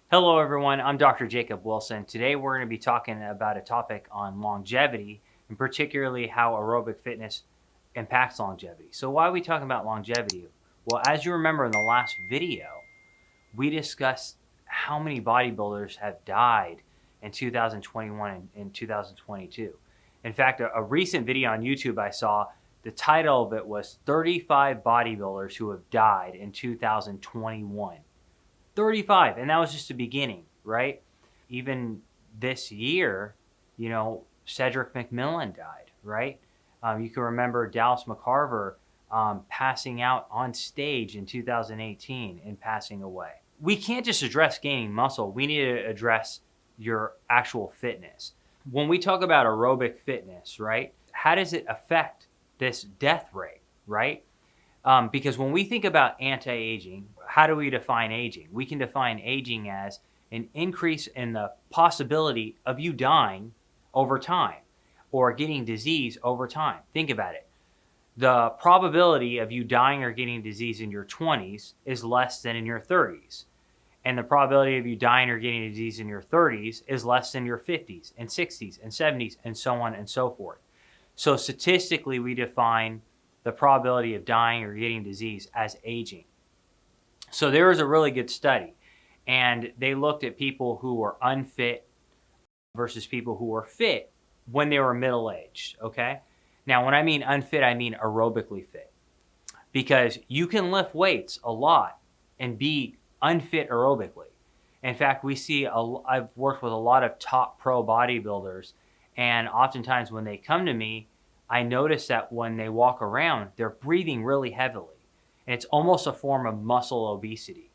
Hello everyone, I'm Dr. Jacob Wilson. Today we're going to be talking about a topic on longevity and particularly how aerobic fitness impacts longevity. So why are we talking about longevity? Well, as you remember in the last video, we discussed how many bodybuilders have died in 2021 and 2022. In fact, a recent video on YouTube I saw, the title of it was 35 bodybuilders who have died in 2021. 35, and that was just the beginning, right? Even this year, Cedric McMillan died, right? You can remember Dallas McCarver passing out on stage in 2018 and passing away. We can't just address gaining muscle. We need to address your actual fitness. When we talk about aerobic fitness, right, how does it affect this death rate, right? Because when we think about anti-aging, how do we define aging? We can define aging as an increase in the possibility of you dying over time or getting disease over time. Think about it. The probability of you dying or getting disease in your 20s is less than in your 30s. And the probability of you dying or getting disease in your 30s is less than your 50s and 60s and 70s and so on and so forth. So statistically, we define the probability of dying or getting disease as aging. So there was a really good study, and they looked at people who were unfit versus people who were fit when they were middle-aged, okay? Now, when I mean unfit, I mean aerobically fit, because you can lift weights a lot and be unfit aerobically. In fact, I've worked with a lot of top pro bodybuilders, and oftentimes when they come to me, I notice that when they walk around, they're breathing really heavily. And it's almost a form of muscle obesity.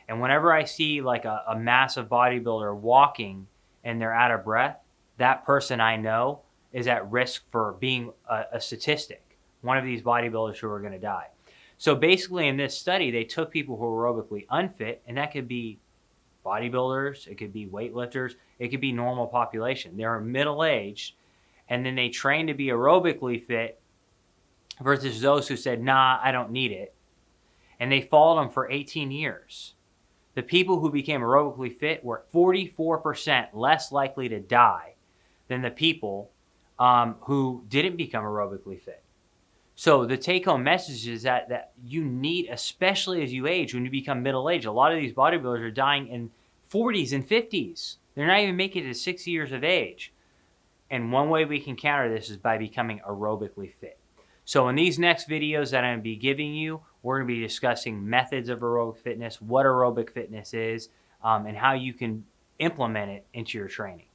And whenever I see like a massive bodybuilder walking and they're out of breath, that person I know is at risk for being a statistic, one of these bodybuilders who are going to die. So basically in this study, they took people who were aerobically unfit, and that could be bodybuilders, it could be weightlifters, it could be normal population. They're middle-aged, and then they trained to be aerobically fit versus those who said, nah, I don't need it. And they followed them for 18 years. The people who became aerobically fit were 44% less likely to die than the people who didn't become aerobically fit. So the take-home message is that you need, especially as you age, when you become middle-aged, a lot of these bodybuilders are dying in 40s and 50s. They're not even making it to 60 years of age. And one way we can counter this is by becoming aerobically fit. So in these next videos that I'm going to be giving you, we're going to be discussing methods of aerobic fitness, what aerobic fitness is, and how you can implement it into your training.